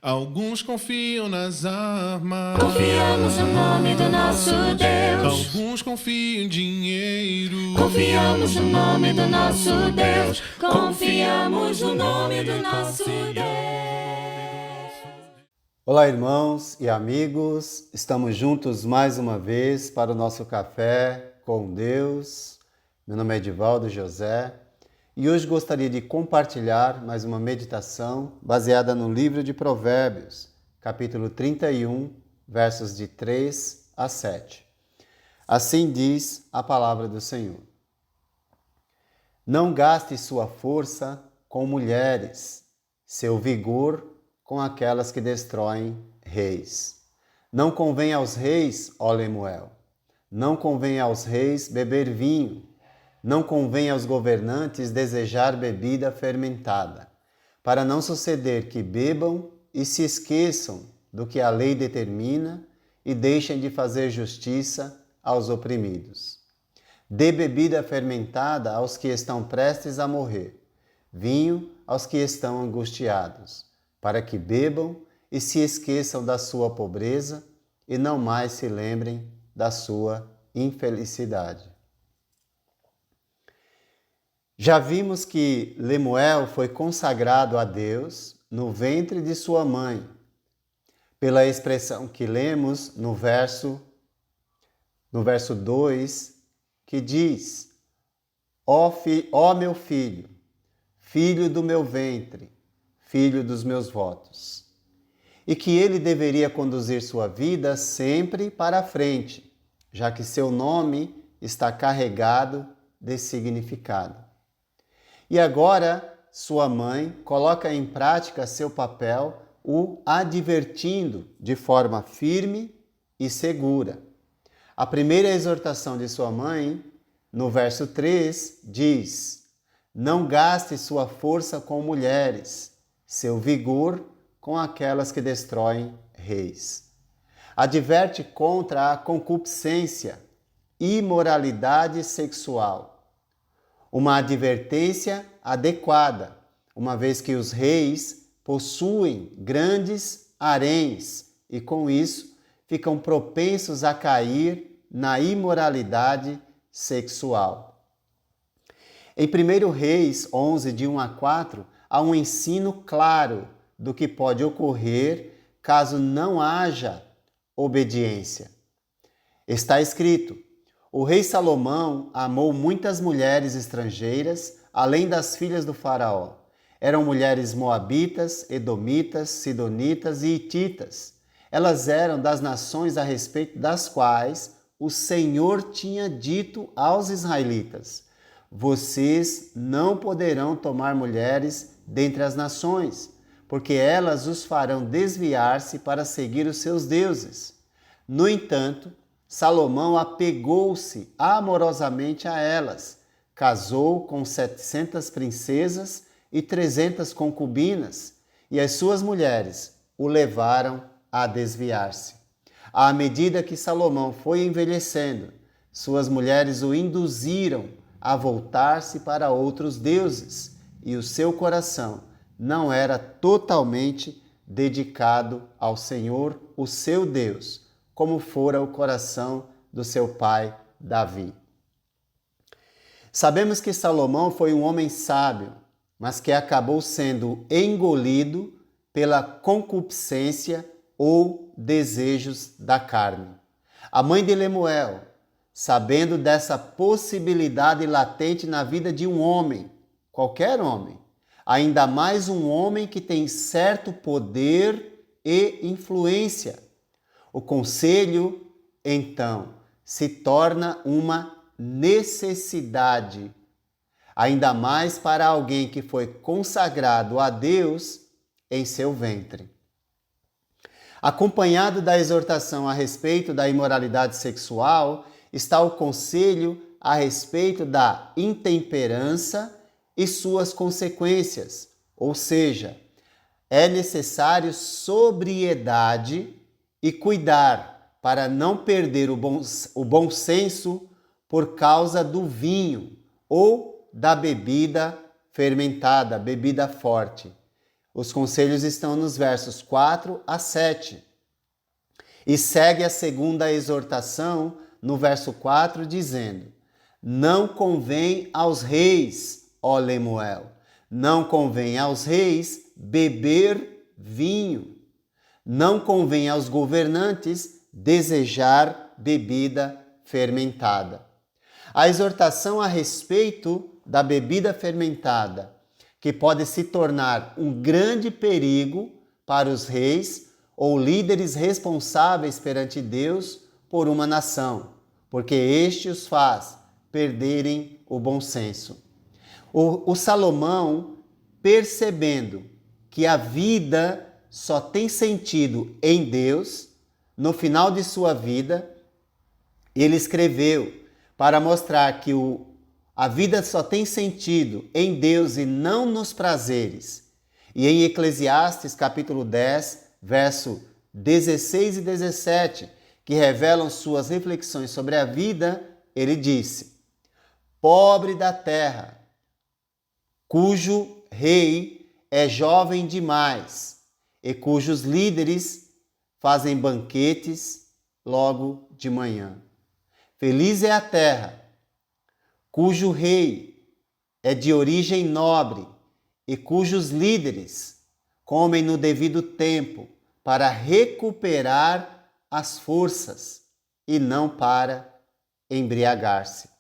Alguns confiam nas armas. Confiamos no nome do nosso Deus. Alguns confiam em dinheiro. Confiamos no nome do nosso Deus. Confiamos no nome do nosso Deus. Olá, irmãos e amigos. Estamos juntos mais uma vez para o nosso café com Deus. Meu nome é Edivaldo José. E hoje gostaria de compartilhar mais uma meditação baseada no livro de Provérbios, capítulo 31, versos de 3 a 7. Assim diz a palavra do Senhor. Não gaste sua força com mulheres, seu vigor com aquelas que destroem reis. Não convém aos reis, ó Lemuel, não convém aos reis beber vinho, não convém aos governantes desejar bebida fermentada, para não suceder que bebam e se esqueçam do que a lei determina e deixem de fazer justiça aos oprimidos. Dê bebida fermentada aos que estão prestes a morrer, vinho aos que estão angustiados, para que bebam e se esqueçam da sua pobreza e não mais se lembrem da sua infelicidade. Já vimos que Lemuel foi consagrado a Deus no ventre de sua mãe, pela expressão que lemos no verso 2, que diz: ó meu filho, filho do meu ventre, filho dos meus votos. E que ele deveria conduzir sua vida sempre para a frente, já que seu nome está carregado de significado. E agora, sua mãe coloca em prática seu papel, o advertindo de forma firme e segura. A primeira exortação de sua mãe, no verso 3, diz: não gaste sua força com mulheres, seu vigor com aquelas que destroem reis. Adverte contra a concupiscência, imoralidade sexual. Uma advertência adequada, uma vez que os reis possuem grandes haréns e, com isso, ficam propensos a cair na imoralidade sexual. Em 1 Reis 11, de 1 a 4, há um ensino claro do que pode ocorrer caso não haja obediência. Está escrito: o rei Salomão amou muitas mulheres estrangeiras, além das filhas do faraó. Eram mulheres moabitas, edomitas, sidonitas e hititas. Elas eram das nações a respeito das quais o Senhor tinha dito aos israelitas: vocês não poderão tomar mulheres dentre as nações, porque elas os farão desviar-se para seguir os seus deuses. No entanto, Salomão apegou-se amorosamente a elas, casou com 700 princesas e 300 concubinas, e as suas mulheres o levaram a desviar-se. À medida que Salomão foi envelhecendo, suas mulheres o induziram a voltar-se para outros deuses, e o seu coração não era totalmente dedicado ao Senhor, o seu Deus, como fora o coração do seu pai Davi. Sabemos que Salomão foi um homem sábio, mas que acabou sendo engolido pela concupiscência ou desejos da carne. A mãe de Lemuel, sabendo dessa possibilidade latente na vida de um homem, qualquer homem, ainda mais um homem que tem certo poder e influência, o conselho, então, se torna uma necessidade, ainda mais para alguém que foi consagrado a Deus em seu ventre. Acompanhado da exortação a respeito da imoralidade sexual, está o conselho a respeito da intemperança e suas consequências, ou seja, é necessário sobriedade e cuidar para não perder o bom senso por causa do vinho ou da bebida fermentada, bebida forte. Os conselhos estão nos versos 4 a 7. E segue a segunda exortação no verso 4, dizendo: não convém aos reis, ó Lemuel, não convém aos reis beber vinho, não convém aos governantes desejar bebida fermentada. A exortação a respeito da bebida fermentada, que pode se tornar um grande perigo para os reis ou líderes responsáveis perante Deus por uma nação, porque este os faz perderem o bom senso. O Salomão, percebendo que a vida só tem sentido em Deus, no final de sua vida, ele escreveu para mostrar que a vida só tem sentido em Deus e não nos prazeres. E em Eclesiastes capítulo 10, verso 16 e 17, que revelam suas reflexões sobre a vida, ele disse: pobre da terra, cujo rei é jovem demais e cujos líderes fazem banquetes logo de manhã. Feliz é a terra, cujo rei é de origem nobre e cujos líderes comem no devido tempo para recuperar as forças e não para embriagar-se.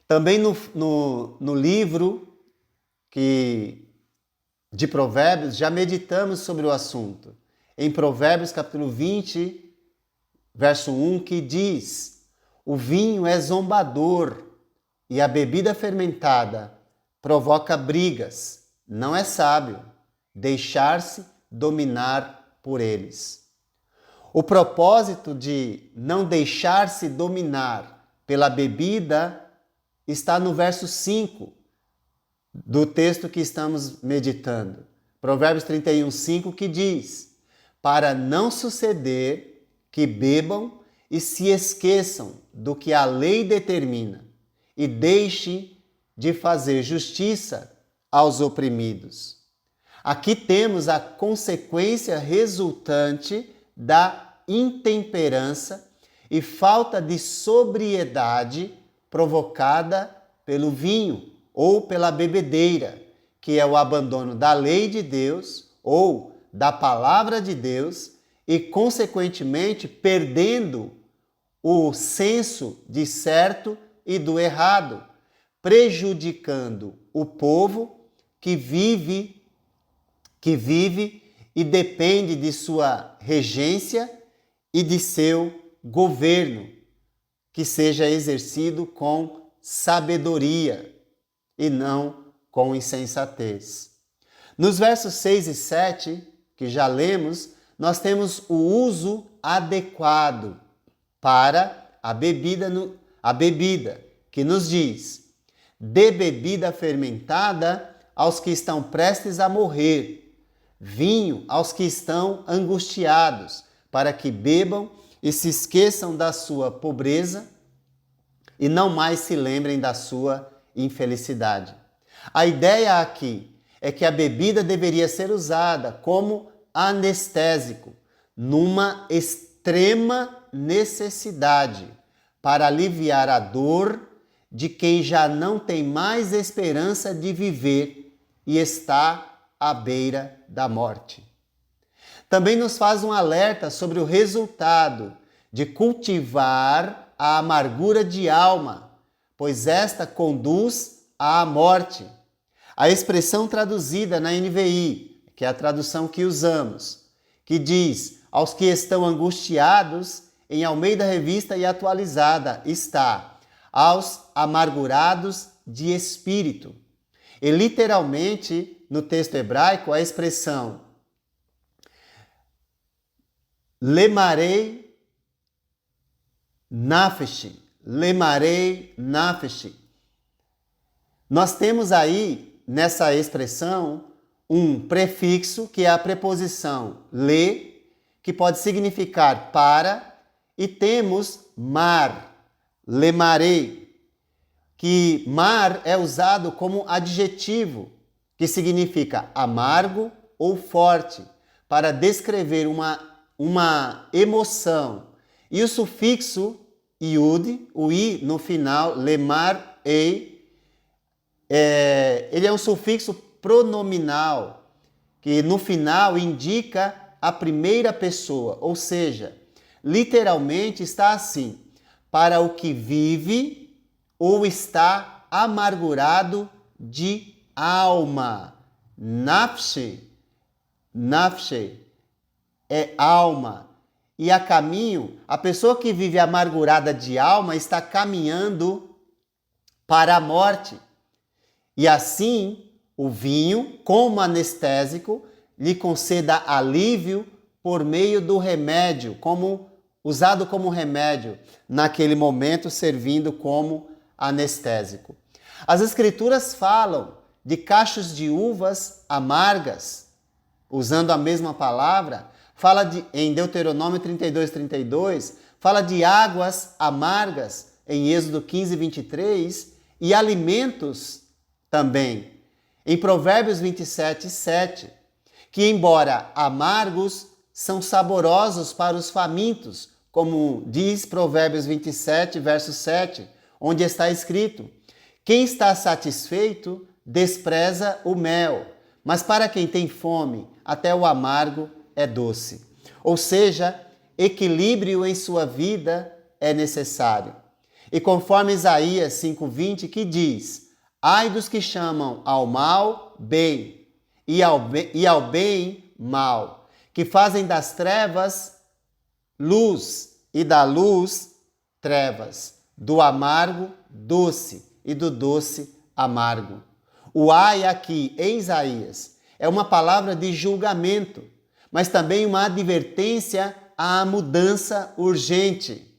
Também no livro de Provérbios já meditamos sobre o assunto. Em Provérbios capítulo 20, verso 1, que diz: o vinho é zombador e a bebida fermentada provoca brigas. Não é sábio deixar-se dominar por eles. O propósito de não deixar-se dominar pela bebida está no verso 5 do texto que estamos meditando. Provérbios 31, 5, que diz: para não suceder que bebam e se esqueçam do que a lei determina e deixem de fazer justiça aos oprimidos. Aqui temos a consequência resultante da intemperança e falta de sobriedade provocada pelo vinho ou pela bebedeira, que é o abandono da lei de Deus ou da palavra de Deus e, consequentemente, perdendo o senso de certo e do errado, prejudicando o povo que vive e depende de sua regência e de seu governo, que seja exercido com sabedoria e não com insensatez. Nos versos 6 e 7, que já lemos, nós temos o uso adequado para a bebida, que nos diz: dê bebida fermentada aos que estão prestes a morrer, vinho aos que estão angustiados, para que bebam e se esqueçam da sua pobreza e não mais se lembrem da sua infelicidade. A ideia aqui é que a bebida deveria ser usada como anestésico, numa extrema necessidade, para aliviar a dor de quem já não tem mais esperança de viver e está à beira da morte. Também nos faz um alerta sobre o resultado de cultivar a amargura de alma, pois esta conduz à morte. A expressão traduzida na NVI, que é a tradução que usamos, que diz: aos que estão angustiados, em Almeida Revista e Atualizada, está: aos amargurados de espírito. E literalmente, no texto hebraico, a expressão lemarei nafesh, nós temos aí, nessa expressão, um prefixo que é a preposição le, que pode significar para, e temos mar, lemarei, que mar é usado como adjetivo, que significa amargo ou forte, para descrever uma emoção. E o sufixo iud, o i no final, lemar, ei, ele é um sufixo pronominal, que no final indica a primeira pessoa, ou seja, literalmente está assim, para o que vive ou está amargurado de alma. Nafshi é alma. E a caminho, a pessoa que vive amargurada de alma está caminhando para a morte. E assim, o vinho, como anestésico, lhe conceda alívio por meio do remédio, usado como remédio, naquele momento servindo como anestésico. As Escrituras falam de cachos de uvas amargas, usando a mesma palavra, em Deuteronômio 32, fala de águas amargas, em Êxodo 15, 23, e alimentos também, em Provérbios 27, 7, que embora amargos, são saborosos para os famintos, como diz Provérbios 27, verso 7, onde está escrito: quem está satisfeito despreza o mel, mas para quem tem fome, até o amargo é doce. Ou seja, equilíbrio em sua vida é necessário. E conforme Isaías 5:20, que diz: ai dos que chamam ao mal bem e ao bem mal, que fazem das trevas luz e da luz trevas, do amargo doce e do doce amargo. O ai aqui em Isaías é uma palavra de julgamento, mas também uma advertência à mudança urgente.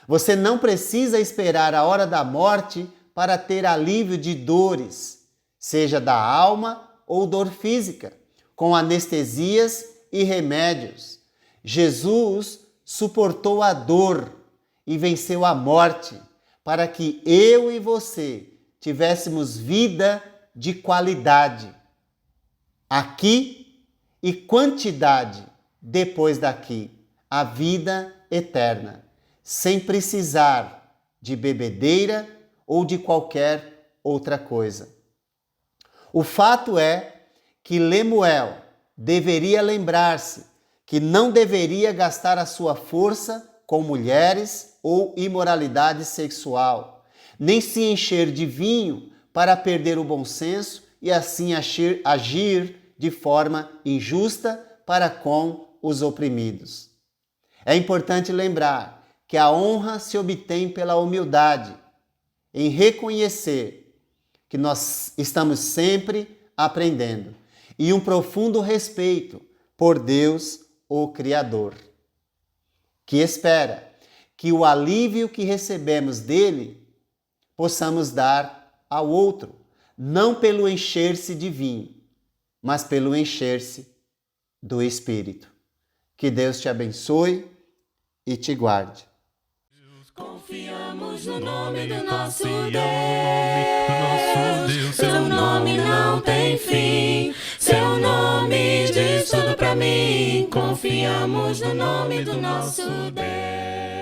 Você não precisa esperar a hora da morte para ter alívio de dores, seja da alma ou dor física, com anestesias e remédios. Jesus suportou a dor e venceu a morte para que eu e você tivéssemos vida de qualidade aqui e quantidade depois daqui, a vida eterna, sem precisar de bebedeira ou de qualquer outra coisa. O fato é que Lemuel deveria lembrar-se que não deveria gastar a sua força com mulheres ou imoralidade sexual, nem se encher de vinho para perder o bom senso e assim agir de forma injusta para com os oprimidos. É importante lembrar que a honra se obtém pela humildade, em reconhecer que nós estamos sempre aprendendo e um profundo respeito por Deus, o Criador, que espera que o alívio que recebemos dele possamos dar ao outro, não pelo encher-se de vinho, mas pelo encher-se do Espírito. Que Deus te abençoe e te guarde. Confiamos no nome do nosso Deus. Seu nome não tem fim. Seu nome diz tudo pra mim. Confiamos no nome do nosso Deus.